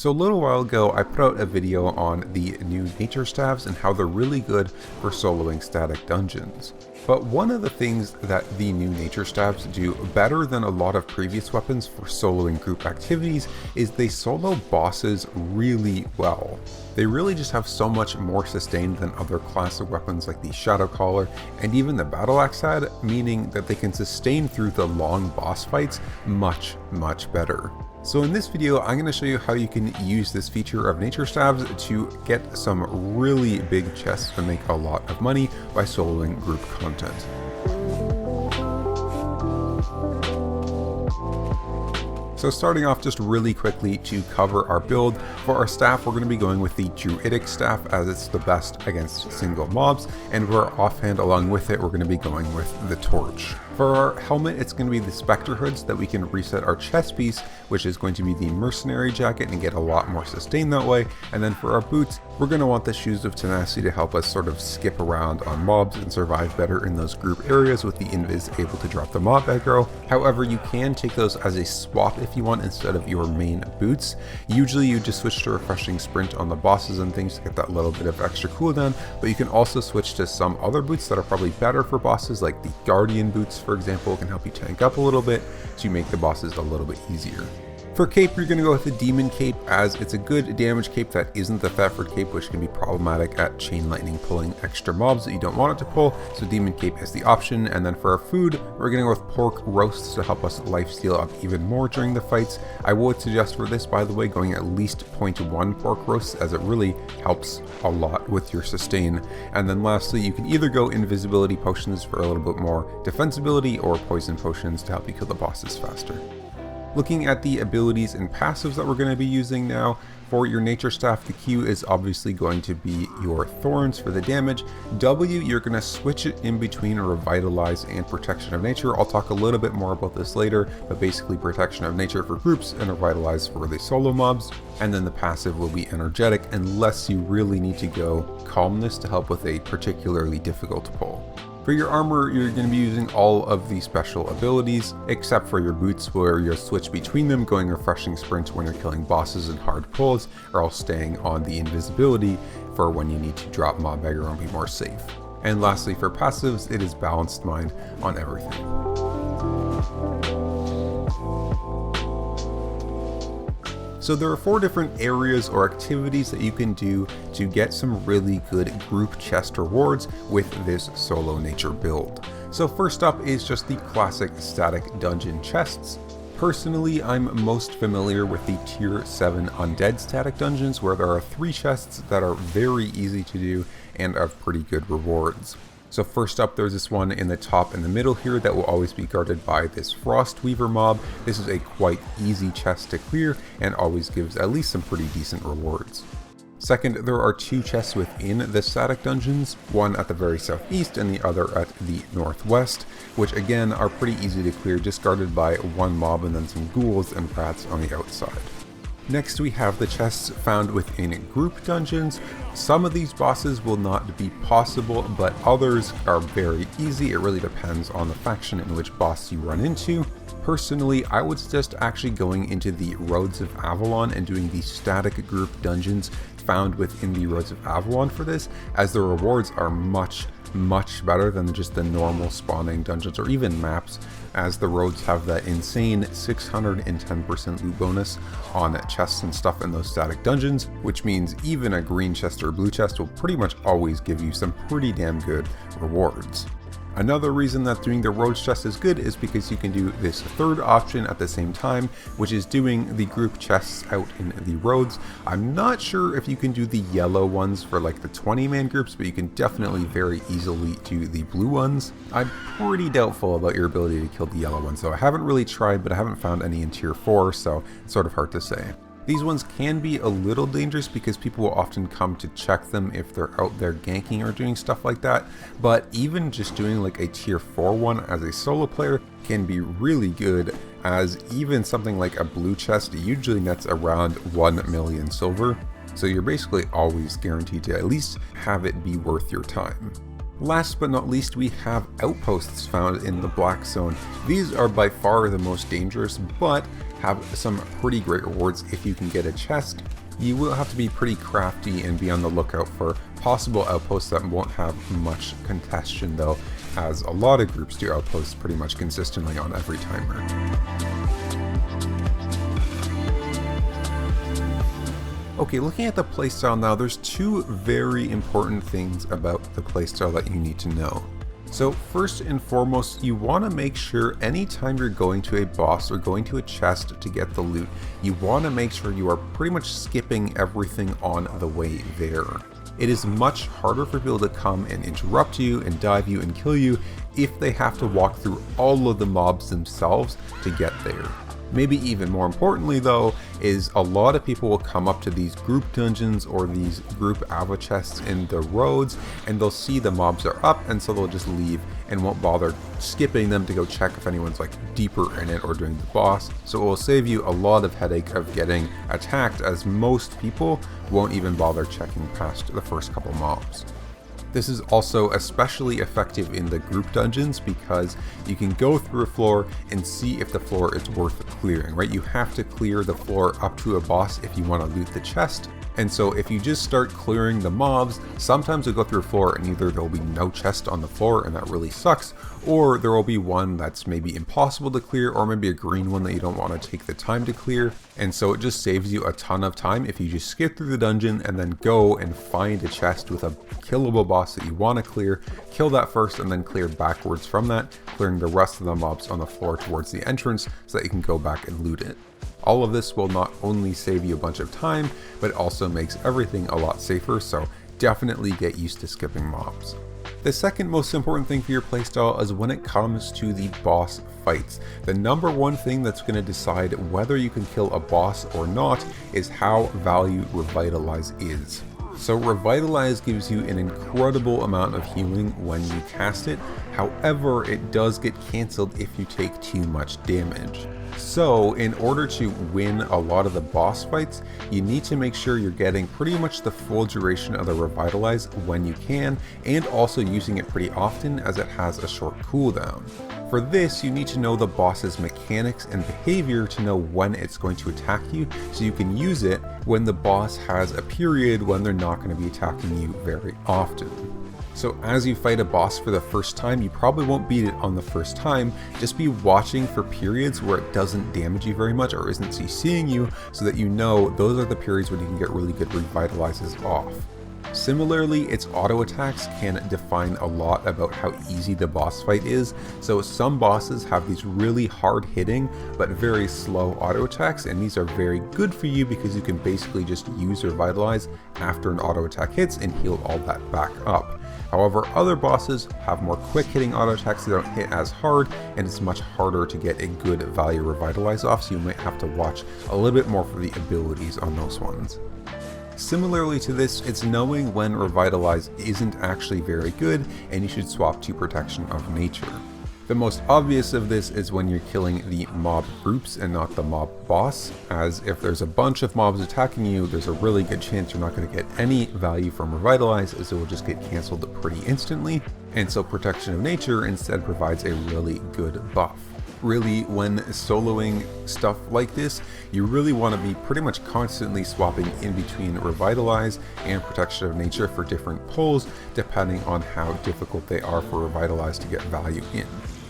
So a little while ago, I put out a video on the new nature staves and how they're really good for soloing static dungeons. But one of the things that the new nature staves do better than a lot of previous weapons for soloing group activities is they solo bosses really well. They really just have so much more sustain than other classic weapons like the Shadow Collar and even the Battle Axe had, meaning that they can sustain through the long boss fights much better. So in this video, I'm going to show you how you can use this feature of nature staves to get some really big chests to make a lot of money by soloing group content. So starting off just really quickly to cover our build, for our staff we're going to be going with the Druidic staff as it's the best against single mobs, and for our offhand along with it we're going to be going with the torch. For our helmet it's going to be the Spectre Hood so that we can reset our chest piece, which is going to be the Mercenary Jacket and get a lot more sustain that way, and then for our boots we're going to want the Shoes of Tenacity to help us sort of skip around on mobs and survive better in those group areas with the Invis able to drop the mob aggro. However, you can take those as a swap if you want instead of your main boots. Usually you just switch to Refreshing Sprint on the bosses and things to get that little bit of extra cooldown, but you can also switch to some other boots that are probably better for bosses, like the Guardian boots for example can help you tank up a little bit to make the bosses a little bit easier. For cape, you're going to go with the Demon Cape as it's a good damage cape that isn't the Thetford Cape, which can be problematic at Chain Lightning pulling extra mobs that you don't want it to pull, so Demon Cape is the option. And then for our food, we're going to go with pork roasts to help us lifesteal up even more during the fights. I would suggest for this, by the way, going at least 0.1 pork roasts as it really helps a lot with your sustain. And then lastly, you can either go invisibility potions for a little bit more defensibility or poison potions to help you kill the bosses faster. Looking at the abilities and passives that we're going to be using now, for your nature staff, the Q is obviously going to be your thorns for the damage. W, you're going to switch it in between Revitalize and Protection of Nature. I'll talk a little bit more about this later, but basically Protection of Nature for groups and Revitalize for the solo mobs. And then the passive will be Energetic unless you really need to go Calmness to help with a particularly difficult pull. For your armor, you're going to be using all of the special abilities, except for your boots where you'll switch between them, going Refreshing Sprint when you're killing bosses and hard pulls, or else staying on the invisibility for when you need to drop mob aggro and be more safe. And lastly, for passives, it is Balanced Mind on everything. So there are 4 different areas or activities that you can do to get some really good group chest rewards with this solo nature build. So first up is just the classic static dungeon chests. Personally, I'm most familiar with the tier 7 undead static dungeons where there are 3 chests that are very easy to do and have pretty good rewards. So first up, there's this one in the top and the middle here that will always be guarded by this Frost Weaver mob. This is a quite easy chest to clear and always gives at least some pretty decent rewards. Second, there are 2 chests within the static dungeons, one at the very southeast and the other at the northwest, which again are pretty easy to clear, just guarded by one mob and then some ghouls and rats on the outside. Next we have the chests found within group dungeons. Some of these bosses will not be possible, but others are very easy. It really depends on the faction and which boss you run into. Personally, I would suggest actually going into the Roads of Avalon and doing the static group dungeons found within the Roads of Avalon for this, as the rewards are much better than just the normal spawning dungeons or even maps, as the roads have that insane 610% loot bonus on chests and stuff in those static dungeons, which means even a green chest or blue chest will pretty much always give you some pretty damn good rewards. Another reason that doing the roads chest is good is because you can do this third option at the same time, which is doing the group chests out in the roads. I'm not sure if you can do the yellow ones for like the 20-man groups, but you can definitely very easily do the blue ones. I'm pretty doubtful about your ability to kill the yellow ones, so I haven't really tried, but I haven't found any in tier 4, so it's sort of hard to say. These ones can be a little dangerous because people will often come to check them if they're out there ganking or doing stuff like that, but even just doing like a tier 4 one as a solo player can be really good, as even something like a blue chest usually nets around 1 million silver, so you're basically always guaranteed to at least have it be worth your time. Last but not least, we have outposts found in the black zone. These are by far the most dangerous, but have some pretty great rewards if you can get a chest. You will have to be pretty crafty and be on the lookout for possible outposts that won't have much congestion though, as a lot of groups do outposts pretty much consistently on every timer. Okay, looking at the playstyle now, there's two very important things about the playstyle that you need to know. So first and foremost, you want to make sure anytime you're going to a boss or going to a chest to get the loot, you want to make sure you are pretty much skipping everything on the way there. It is much harder for people to come and interrupt you and dive you and kill you if they have to walk through all of the mobs themselves to get there. Maybe even more importantly though, is a lot of people will come up to these group dungeons or these group ava chests in the roads and they'll see the mobs are up, and so they'll just leave and won't bother skipping them to go check if anyone's like deeper in it or doing the boss. So it will save you a lot of headache of getting attacked, as most people won't even bother checking past the first couple mobs. This is also especially effective in the group dungeons because you can go through a floor and see if the floor is worth clearing, right? You have to clear the floor up to a boss if you want to loot the chest. And so if you just start clearing the mobs, sometimes you'll go through a floor and either there'll be no chest on the floor and that really sucks, or there will be one that's maybe impossible to clear, or maybe a green one that you don't want to take the time to clear. And so it just saves you a ton of time if you just skip through the dungeon and then go and find a chest with a killable boss that you want to clear, kill that first and then clear backwards from that, clearing the rest of the mobs on the floor towards the entrance so that you can go back and loot it. All of this will not only save you a bunch of time, but also makes everything a lot safer, so definitely get used to skipping mobs. The second most important thing for your playstyle is when it comes to the boss fights. The number one thing that's going to decide whether you can kill a boss or not is how value Revitalize is. So Revitalize gives you an incredible amount of healing when you cast it, however it does get cancelled if you take too much damage. So in order to win a lot of the boss fights, you need to make sure you're getting pretty much the full duration of the Revitalize when you can, and also using it pretty often as it has a short cooldown. For this, you need to know the boss's mechanics and behavior to know when it's going to attack you, so you can use it when the boss has a period when they're not going to be attacking you very often. So as you fight a boss for the first time, you probably won't beat it on the first time. Just be watching for periods where it doesn't damage you very much or isn't CCing you, so that you know those are the periods when you can get really good Revitalizes off. Similarly, its auto attacks can define a lot about how easy the boss fight is. So some bosses have these really hard hitting but very slow auto attacks, and these are very good for you because you can basically just use Revitalize after an auto attack hits and heal all that back up. However, other bosses have more quick hitting auto attacks that don't hit as hard, and it's much harder to get a good value Revitalize off, so you might have to watch a little bit more for the abilities on those ones. Similarly to this, it's knowing when Revitalize isn't actually very good and you should swap to Protection of Nature. The most obvious of this is when you're killing the mob groups and not the mob boss, as if there's a bunch of mobs attacking you, there's a really good chance you're not going to get any value from Revitalize, as it will just get cancelled pretty instantly, and so Protection of Nature instead provides a really good buff. Really, when soloing stuff like this, you really want to be pretty much constantly swapping in between Revitalize and Protection of Nature for different pulls, depending on how difficult they are for Revitalize to get value in.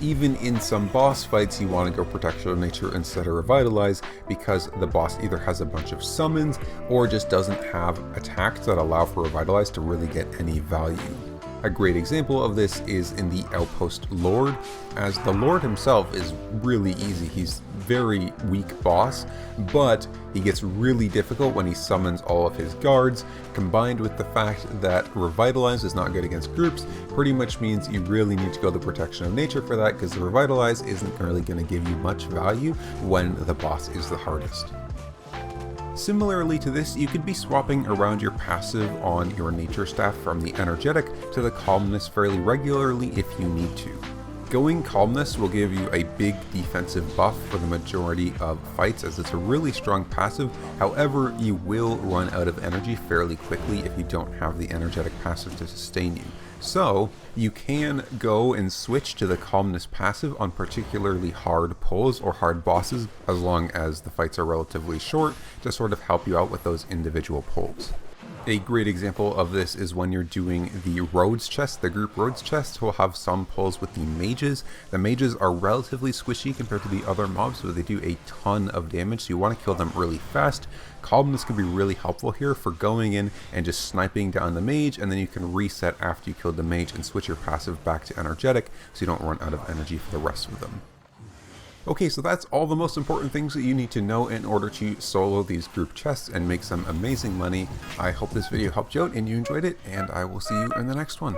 Even in some boss fights, you want to go Protection of Nature instead of Revitalize because the boss either has a bunch of summons or just doesn't have attacks that allow for Revitalize to really get any value. A great example of this is in the Outpost Lord, as the Lord himself is really easy. He's very weak boss, but he gets really difficult when he summons all of his guards, combined with the fact that Revitalize is not good against groups, pretty much means you really need to go the Protection of Nature for that, because the Revitalize isn't really going to give you much value when the boss is the hardest. Similarly to this, you could be swapping around your passive on your nature staff from the energetic to the calmness fairly regularly if you need to. Going calmness will give you a big defensive buff for the majority of fights, as it's a really strong passive. However, you will run out of energy fairly quickly if you don't have the energetic passive to sustain you. So you can go and switch to the Calmness passive on particularly hard pulls or hard bosses, as long as the fights are relatively short, to sort of help you out with those individual pulls. A great example of this is when you're doing the Roads chest. The group Roads chest will have some pulls with the mages. The mages are relatively squishy compared to the other mobs, but they do a ton of damage, so you want to kill them really fast. Calmness can be really helpful here for going in and just sniping down the mage, and then you can reset after you kill the mage and switch your passive back to energetic so you don't run out of energy for the rest of them. Okay, so that's all the most important things that you need to know in order to solo these group chests and make some amazing money. I hope this video helped you out and you enjoyed it, and I will see you in the next one.